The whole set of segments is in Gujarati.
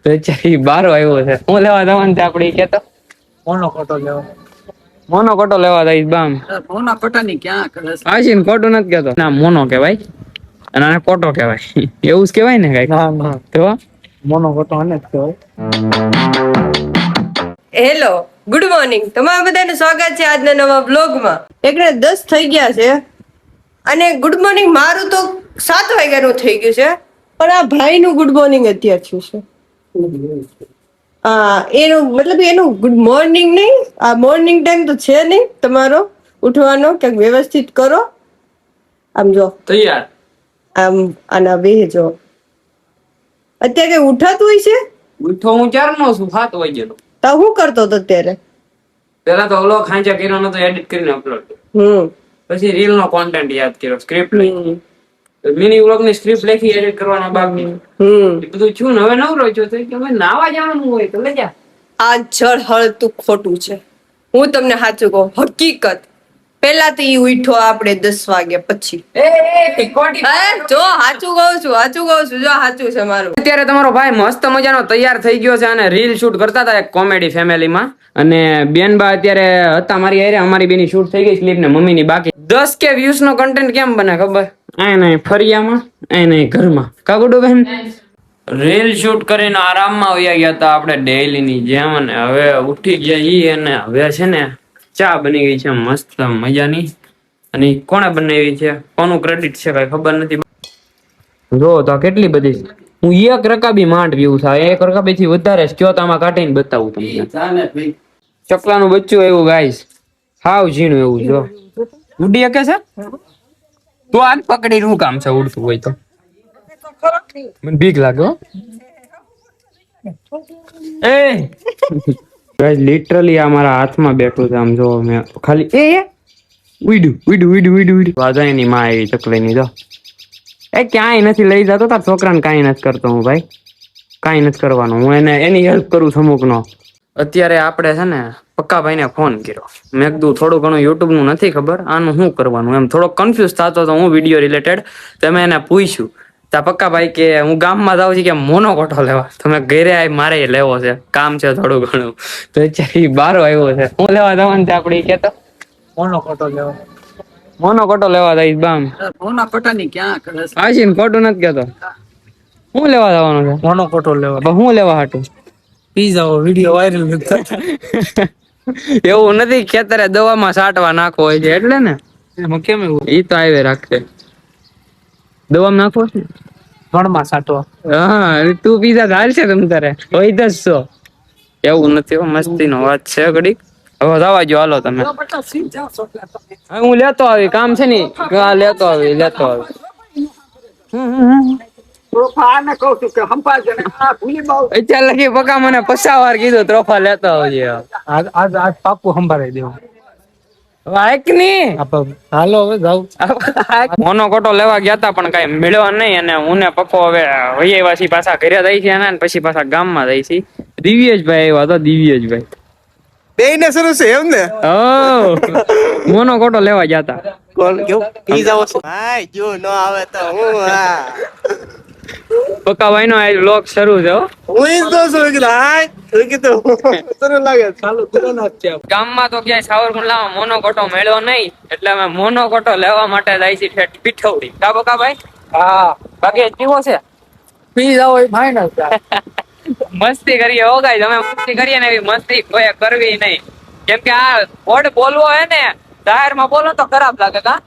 તો ચાલી બારો આવ્યો છે. હું લેવા જવાનું છે આપડે કેતો મોનો ફોટો લેવો. મોનો કોટો લેવા જઈશ બામ. મોનો ફોટા ની ક્યાં કરે છે? આશીન ખોટું નથી કેતો. ના મોનો કહેવાય અને આને કોટો કહેવાય. એવું જ કહેવાય ને કઈક. ના ના તો મોનો ફોટો આને જ કહેવાય. Hello, good morning. તમારા બધાનું સ્વાગત છે આજના નવા બ્લોગમાં. એકને 10 થઈ ગયા છે અને ગુડ મોર્નિંગ મારું તો 7 વાગ્યાનું થઈ ગયું છે, પણ આ ભાઈનું ગુડ મોર્નિંગ અત્યારે થયું છે. હા, એનું મતલબ એનું ગુડ મોર્નિંગ નહીં, આ મોર્નિંગ ટાઈમ તો છે નહીં તમારો ઉઠવાનો. ક્યાંક વ્યવસ્થિત કરો. આમ જો તૈયાર આમ આના બેહજો. અત્યારે કઈ ઉઠાતું હોય છે? ઉઠો હું ક્યારનો છું 7 વાગ્યાનો. તો શું કરતો હતો અત્યારે? પેલા તો ઓલો ખાંચા કર્યો તો એડિટ કરીને અપલોડ. પછી રીલ નો કોન્ટેન્ટ યાદ કર્યો, સ્ક્રિપ્ટ લઈ મિની વ્લોગ ની સ્ક્રિપ્ટ લખી એડિટ કરવાનો બાકી. એ બધું છું ને હવે નવરો છો તો કે ભાઈ નાવા જવાનું હોય તો લઈ જા. આ જળ હળતું ખોટું છે. હું તમને સાચું કહું, હકીકત. પેલા તો ઈ ઉઠો આપણે 10 વાગે પછી. જો સાચું કહું છું, જો સાચું છે મારું. અત્યારે તમારો ભાઈ મસ્ત મજાનો તૈયાર થઈ ગયો છે અને રીલ શૂટ કરતા હતા એક કોમેડી ફેમિલીમાં. અને બેનબા અત્યારે હતા મારી હારે, અમારી બેની શૂટ થઈ ગઈ ક્લિપ ને મમ્મીની બાકી. 10K વ્યૂઝ નો કન્ટેન્ટ કેમ બને ખબર? આ નહીં ફરિયામાં, આ નહીં ઘરમાં. કાગુડો બેન રીલ શૂટ કરીને આરામમાં આવ્યા ગયા હતા આપણે ડેઈલી ની જેમ. અને હવે ઉઠી ગયા ઈ અને હવે છે ને ચા બની ગઈ છે મસ્ત મજાની. અને કોણે બનાવી છે, કોનું ક્રેડિટ છે કઈ ખબર નથી. જો તો કેટલી બધી. હું એક રકાબી માંડ વ્યૂ થાય, એક રકાબી થી વધારે ચોતામાં કાઢીને બતાવું તમને. ચકલાનું બચ્ચું એવું ગાઈસ, હાવ ઝીણું એવું. જો ઉડી શકે છે તો આજ પકડી નું કામ છે, ઉડતું હોય તો મને બીક લાગે હો. એ ગાઈસ લિટરલી આ મારા હાથમાં બેઠું છે. આમ જો મેં ખાલી ઉડ્યું વાજાની માં આવી ચકલીની. જો એ ક્યાંય નથી લઈ જતો, તાર છોકરાને કાંઈ નથી કરતો હું ભાઈ, કાંઈ નથી કરવાનું. હું એને એની હેલ્પ કરું છું અમુક નો. અત્યારે આપણે છે ને પક્કાભાઈ ને ફોન કર્યો. મેં કીધું થોડું ઘણું યુટ્યુબ નું નથી ખબર, આનું શું કરવાનું એમ થોડોક કન્ફ્યુઝ થતો હતો હું વિડીયો રિલેટેડ. તમે એને પૂછ્યું તા પક્કાભાઈ કે હું ગામમાં જાઉં છું કે મોનો કોઠો લેવા. તમે ઘરે આવી મારે લેવો છે, કામ છે થોડું ઘણું. તો અત્યારે બારો આવ્યો છે. હું લેવા જવાનું છે આપડે કેતો મોનો ફોટો લેવો. મોનો કોટો લેવા જઈશ બામ. મોનો ફોટા ની ક્યાં કરે છે? આશીન ખોટું નથી કેતો. હું લેવા જવાનું છે? મોનો ફોટો લેવો. હું લેવા હાટું પીઝા વિડિયો વાયરલ એવું નથી, ખેતરે દવામાં છાંટવા નાખવો હોય છે એટલે ને. એમાં કેમ એવું? ઈ તો આવે રાખે દવામાં નાખવો છે વણમાં સાટવા. હા તું પીઝા હાલ છે તમ તારે હોય 10 એવું નથી. મસ્તી નો વાત છે ઘડીક. હવે જવા જો હાલો તમે. હું લેતો આવી, કામ છે ને લેતો આવી. ચાલ લખી પકા મને 50 વાર કીધું ત્રોફા લેતો આવજે. આજ પાકું સંભાળી દેવું. હાલો હવે જાવ. મોનો કોટો લેવા ગયા તા પણ કઈ મળ્યો નહીં. અને હું ને પક્કો હવે વૈયાવાસી પાછા ઘરે જાય છે ને પછી પાછા ગામમાં જાય છે. દિવ્યેશભાઈ આવ્યા હતા, દિવ્યેશભાઈ બેયને શરૂ છે એમ ને? મોનો કોટો લેવા ગયા તા. કોણ કેવું પીઝા ઓછો ભાઈ જો ન આવે તો હું હા પક્કા ભાઈ નો આજ વ્લોગ શરૂ છે. હું ઈ તો શું કીધું હાય શું કીધું શરૂ લાગે ચાલુ તુરંત જ છે. ગામમાં તો ક્યાંય સાવરકુંડલામાં મોનો કોટો મળ્યો નહીં એટલે અમે મોનો કોટો લેવા માટે જાય છે ઠેઠ પીઠવડી. કા પક્કા ભાઈ? હા બાકી કેવો છે? પીઝા હોય ફાઇનલ. મસ્તી કરીએ હો ગાઈસ, અમે મસ્તી કરીએ ને એવી મસ્તી કોઈ કરવી નહીં. કેમ કે આ વર્ડ બોલવો હે ને જાહેરમાં બોલો તો ખરાબ લાગે. કા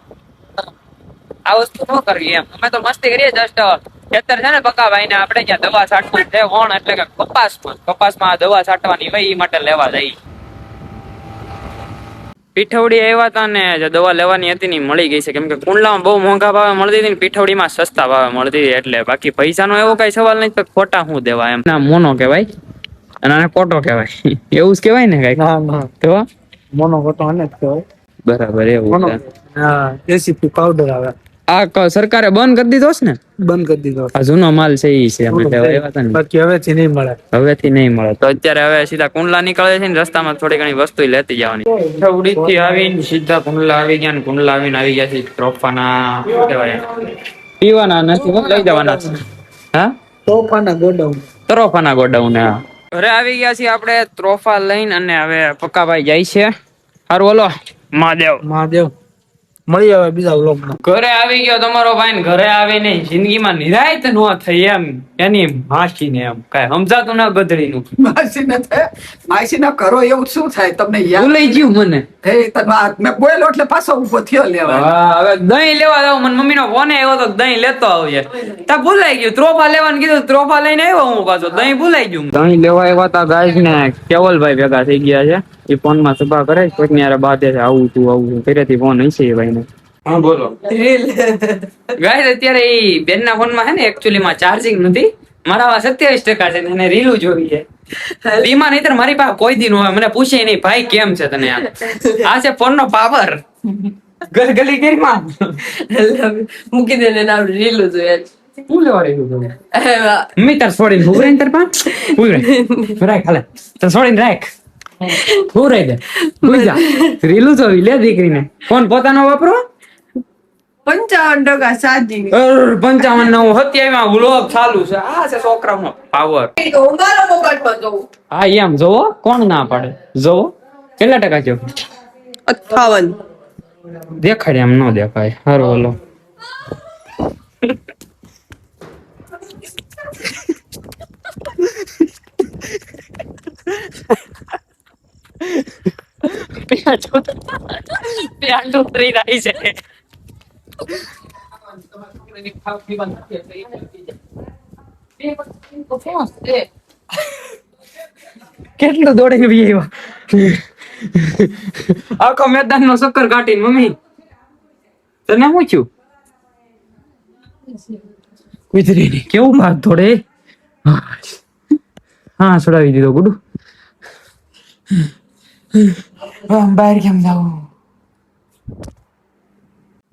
આ વસ્તુ ન કરવી એમ. અમે તો મસ્તી કરીએ. જસ્ટ ખેતર છે ને પક્કાભાઈ ને આપણે ત્યાં દવા છાંટવાની છે કોણ એટલે કે કપાસમાં દવા છાંટવાની હોય એ માટે લેવા જઈ. પીઠવડી આવ્યા હતા ને જે દવા લેવાની હતી ને મળી ગઈ છે. કેમ કે કુંડલામાં બહુ મોંઘા ભાવે મળતી હતી ને પીઠવડીમાં સસ્તા ભાવે મળતી હતી. એટલે બાકી પૈસાનો એવો કઈ સવાલ નહીં, ખોટા શું દેવા એમ. ના મોનો કહેવાય અને આને કોટો કહેવાય. એવું જ કહેવાય ને કઈ? તો મોનો ફોટો આને જ કહેવાય. બરાબર એવું છે. હા એસીપી પાવડર આવે. આ સરકારે બંધ કરી દીધો છે ને? બંધ કરી દીધો. આ જૂનો માલ છે ઈ છે. બાકી હવેથી નહીં મળે. હવેથી નહીં મળે. તો અત્યારે હવે સીધા કુંડલા નીકળે છે ને રસ્તામાં થોડી ઘણી વસ્તુ લેતી જવાની. ઉડીથી આવીને સીધા કુંડલા આવી ગયા ને કુંડલા આવીને આવી ગયા છે ત્રોફાના શું કહેવાય પીવાના નથી લઈ જવાના છે. હા તોફાના ગોડાઉન. તરોફાના ગોડાઉન ઘરે આવી ગયા છીએ આપણે ત્રોફા લઈને અને હવે પક્કાભાઈ જાય છે. હારું બોલો મહાદેવ. મહાદેવ મળી આવે બીજા વ્લોગમાં. ઘરે આવી ગયો તમારો ભાઈ ને ઘરે આવીને જિંદગીમાં નિરાયત નો થઈ એમ એની માસીને એમ કાંઈ સમજાતું ના ગધડીનું. માસી કરો એવું શું થાય તમને યાદ ભૂલાઈ ગયું મને. હે મેં બોલ્યો એટલે પાછો ઉભો થયો લેવા. હા હવે દહીં લેવા જાવ મને મમ્મીનો ફોન આવ્યો તો દહીં લેતો આવજે. તા ભૂલાઈ ગયું ત્રોફા લેવાનું કીધું ત્રોફા લઈને આવ્યો હું પાછો દહીં ભૂલાઈ ગયું. દહીં લેવા આવ્યા તા ગાઈસ ને કેવલભાઈ ભેગા થઈ ગયા છે. એ ફોન માં સભા કરે છે કોઈની યાર બાદે છે આવું તું ફેરેથી ફોન હશે એ ભાઈ ને. હા બોલો ગાઈસ અત્યારે એ બેન ના ફોન માં છે ને એકચ્યુઅલી માં ચાર્જિંગ નથી મારા 27% છે અને રીલું જોવી છે. રીમાં નહીતર મારી પાસે કોઈ દી ન હોય મને પૂછે નહીં ભાઈ કેમ છે તને આ છે ફોન નો પાવર ગલી કરી માં મૂકી દે ને નામ રીલું જોઈએ હું લેવા રહ્યું છું મમ્મી તાર છોડીને ઉભરે તાર પા ઉભરે રાખ હાલે તાર છોડીને રાખ ઉભરે દે ઉજા રીલું જોવી લે દીકરીને ફોન પોતાનો વાપરો 55% ચાર્જિંગ 55 નો 27 વ્લોગ ચાલુ છે આ છે છોકરાનો પાવર મારો મોબાઈલ પર જોઉં હા એમ જોવો કોણ ના પાડે જોવો કેટલા ટકા છે 58 દેખાડે એમ ન દેખાય હારું બોલો કેટલું દોડીને બી આવ્યો આખો મેદાન નો ચક્કર કાઢીને મમ્મી તને શું થયું કુતરી કેવું ભાગ થોડે હા છોડાવી દીધો ગુડુ બહાર કેમ જાવું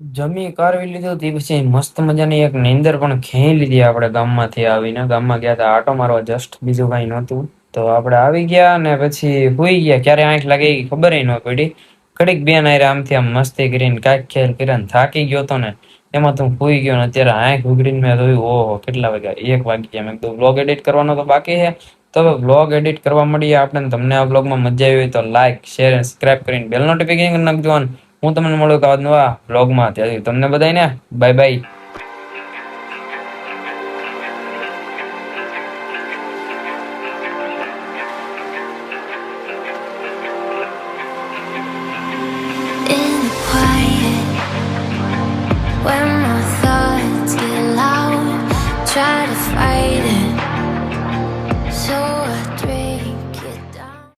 જમી કરવી લીધું તે પછી મસ્ત મજાની એક નીંદર પણ ખેંચી લીધી આપણે ગામમાંથી આવીને ગામમાં ગયા હતા આટો મારવા જસ્ટ બીજું કઈ નહોતું તો આપણે આવી ગયા ને પછી હુઈ ગયા ક્યારે આંખ લાગી ખબર ન પડી ઘડીક બેન આયરે આમથી આમ મસ્તી કરીને કાંઈક ખેલ કર્યા ને થાકી ગયો તો ને એમાં તું હુઈ ગયો ને અત્યારે આંખ ઉઘડીને મેં જોયું ઓહો કેટલા વાગ્યા 1 વાગ્યા મેં કીધું વ્લોગ એડિટ કરવાનો તો બાકી છે તો હવે વ્લોગ એડિટ કરવા મળીએ આપણે તમને આ વ્લોગમાં મજા આવી હોય તો લાઈક શેર અને સબસ્ક્રાઇબ કરીને બેલ નોટિફિકેશન નાખજો હું તમને મળું કે નવા વ્લોગમાં ત્યાંથી તમને બધાને બાય બાય